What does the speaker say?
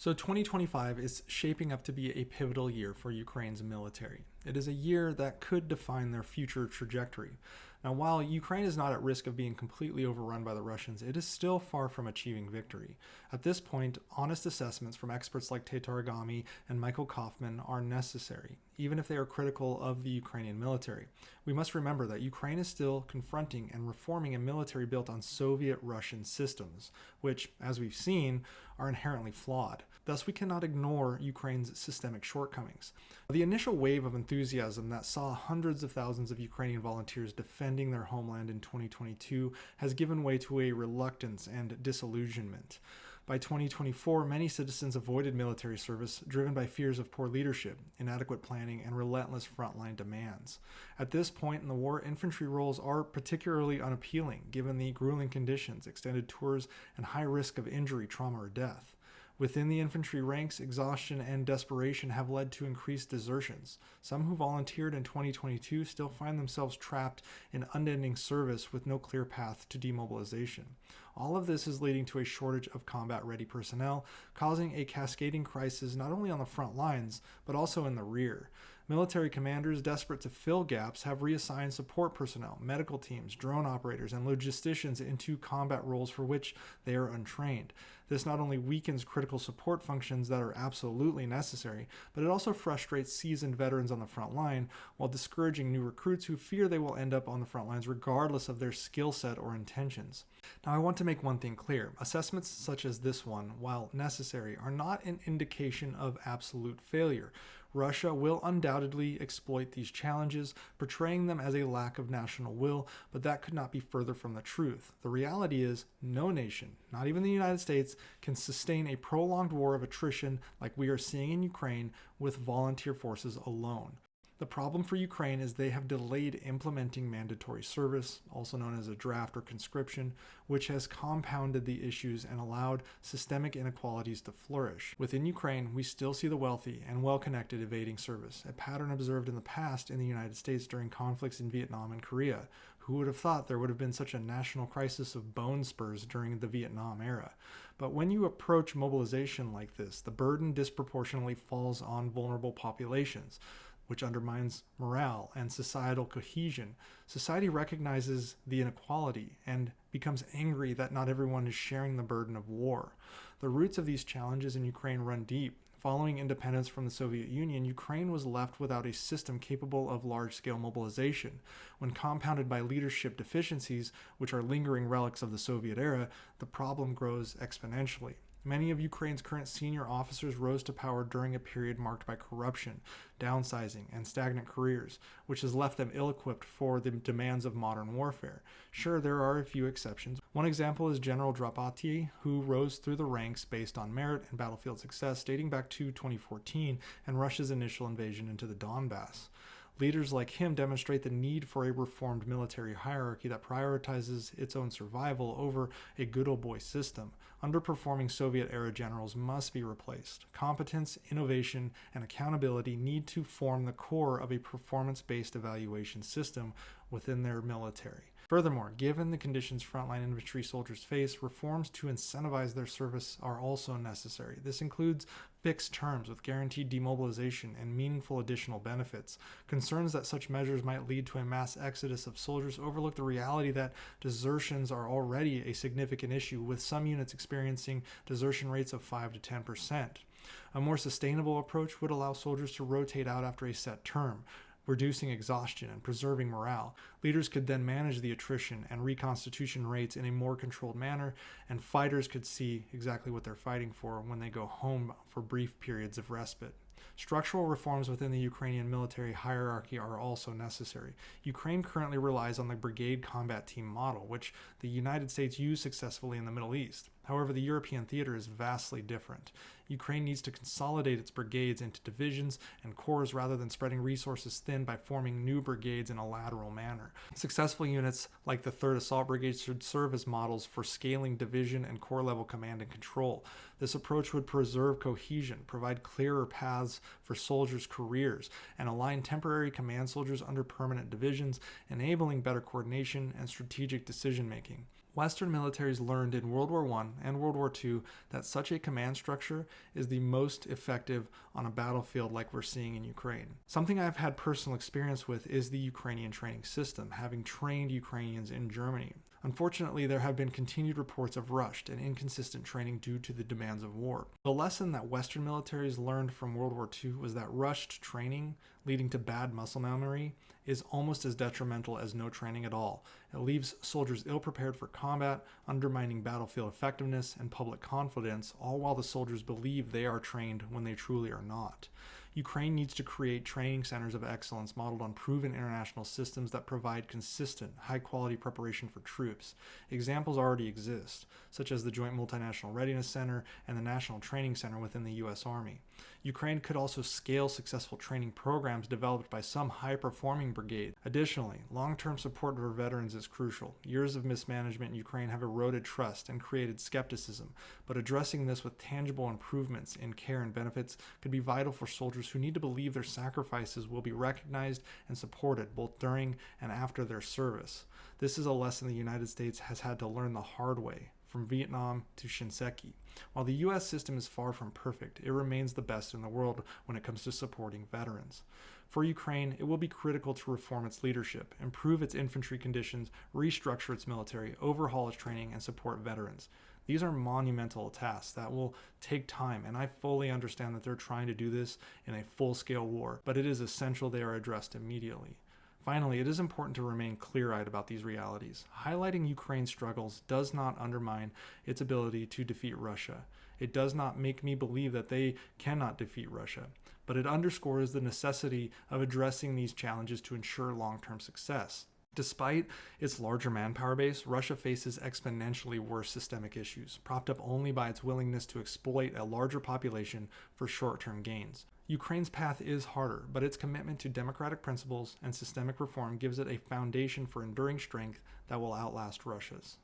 So 2025 is shaping up to be a pivotal year for Ukraine's military. It is a year that could define their future trajectory. Now, while Ukraine is not at risk of being completely overrun by the Russians, it is still far from achieving victory. At this point, honest assessments from experts like Tatarigami and Michael Kaufman are necessary, even if they are critical of the Ukrainian military. We must remember that Ukraine is still confronting and reforming a military built on Soviet-Russian systems, which, as we've seen, are inherently flawed. Thus, we cannot ignore Ukraine's systemic shortcomings. The initial wave of enthusiasm that saw hundreds of thousands of Ukrainian volunteers defending their homeland in 2022 has given way to a reluctance and disillusionment. By 2024, many citizens avoided military service, driven by fears of poor leadership, inadequate planning, and relentless frontline demands. At this point in the war, infantry roles are particularly unappealing, given the grueling conditions, extended tours, and high risk of injury, trauma, or death. Within the infantry ranks, exhaustion and desperation have led to increased desertions. Some who volunteered in 2022 still find themselves trapped in unending service with no clear path to demobilization. All of this is leading to a shortage of combat-ready personnel, causing a cascading crisis not only on the front lines, but also in the rear. Military commanders desperate to fill gaps have reassigned support personnel, medical teams, drone operators, and logisticians into combat roles for which they are untrained. This not only weakens critical support functions that are absolutely necessary, but it also frustrates seasoned veterans on the front line while discouraging new recruits who fear they will end up on the front lines regardless of their skill set or intentions. Now, I want to make one thing clear. Assessments such as this one, while necessary, are not an indication of absolute failure. Russia will undoubtedly exploit these challenges, portraying them as a lack of national will, but that could not be further from the truth. The reality is, no nation, not even the United States, can sustain a prolonged war of attrition like we are seeing in Ukraine with volunteer forces alone. The problem for Ukraine is they have delayed implementing mandatory service, also known as a draft or conscription, which has compounded the issues and allowed systemic inequalities to flourish. Within Ukraine, we still see the wealthy and well-connected evading service, a pattern observed in the past in the United States during conflicts in Vietnam and Korea. Who would have thought there would have been such a national crisis of bone spurs during the Vietnam era? But when you approach mobilization like this, the burden disproportionately falls on vulnerable populations, which undermines morale and societal cohesion. Society recognizes the inequality and becomes angry that not everyone is sharing the burden of war. The roots of these challenges in Ukraine run deep. Following independence from the Soviet Union, Ukraine was left without a system capable of large-scale mobilization. When compounded by leadership deficiencies, which are lingering relics of the Soviet era, the problem grows exponentially. Many of Ukraine's current senior officers rose to power during a period marked by corruption, downsizing, and stagnant careers, which has left them ill-equipped for the demands of modern warfare. Sure, there are a few exceptions. One example is General Drapati, who rose through the ranks based on merit and battlefield success dating back to 2014 and Russia's initial invasion into the Donbass. Leaders like him demonstrate the need for a reformed military hierarchy that prioritizes its own survival over a good old boy system. Underperforming Soviet-era generals must be replaced. Competence, innovation, and accountability need to form the core of a performance-based evaluation system within their military. Furthermore, given the conditions frontline infantry soldiers face, reforms to incentivize their service are also necessary. This includes fixed terms with guaranteed demobilization and meaningful additional benefits. Concerns that such measures might lead to a mass exodus of soldiers overlook the reality that desertions are already a significant issue, with some units experiencing desertion rates of 5 to 10%. A more sustainable approach would allow soldiers to rotate out after a set term, reducing exhaustion and preserving morale. Leaders could then manage the attrition and reconstitution rates in a more controlled manner, and fighters could see exactly what they're fighting for when they go home for brief periods of respite. Structural reforms within the Ukrainian military hierarchy are also necessary. Ukraine currently relies on the brigade combat team model, which the United States used successfully in the Middle East. However, the European theater is vastly different. Ukraine needs to consolidate its brigades into divisions and corps rather than spreading resources thin by forming new brigades in a lateral manner. Successful units like the 3rd Assault Brigade should serve as models for scaling division and corps level command and control. This approach would preserve cohesion, provide clearer paths for soldiers' careers, and align temporary command soldiers under permanent divisions, enabling better coordination and strategic decision-making. Western militaries learned in World War I and World War II that such a command structure is the most effective on a battlefield like we're seeing in Ukraine. Something I've had personal experience with is the Ukrainian training system, having trained Ukrainians in Germany. Unfortunately, there have been continued reports of rushed and inconsistent training due to the demands of war. The lesson that Western militaries learned from World War II was that rushed training, leading to bad muscle memory, is almost as detrimental as no training at all. It leaves soldiers ill-prepared for combat, undermining battlefield effectiveness and public confidence, all while the soldiers believe they are trained when they truly are not. Ukraine needs to create training centers of excellence modeled on proven international systems that provide consistent, high-quality preparation for troops. Examples already exist, such as the Joint Multinational Readiness Center and the National Training Center within the U.S. Army. Ukraine could also scale successful training programs developed by some high-performing brigade. Additionally, long-term support for veterans is crucial. Years of mismanagement in Ukraine have eroded trust and created skepticism, but addressing this with tangible improvements in care and benefits could be vital for soldiers who need to believe their sacrifices will be recognized and supported both during and after their service. This is a lesson the United States has had to learn the hard way, from Vietnam to Shinseki. While the U.S. system is far from perfect, it remains the best in the world when it comes to supporting veterans. For Ukraine, it will be critical to reform its leadership, improve its infantry conditions, restructure its military, overhaul its training, and support veterans. These are monumental tasks that will take time, and I fully understand that they're trying to do this in a full-scale war, but it is essential they are addressed immediately. Finally, it is important to remain clear-eyed about these realities. Highlighting Ukraine's struggles does not undermine its ability to defeat Russia. It does not make me believe that they cannot defeat Russia, but it underscores the necessity of addressing these challenges to ensure long-term success. Despite its larger manpower base, Russia faces exponentially worse systemic issues, propped up only by its willingness to exploit a larger population for short-term gains. Ukraine's path is harder, but its commitment to democratic principles and systemic reform gives it a foundation for enduring strength that will outlast Russia's.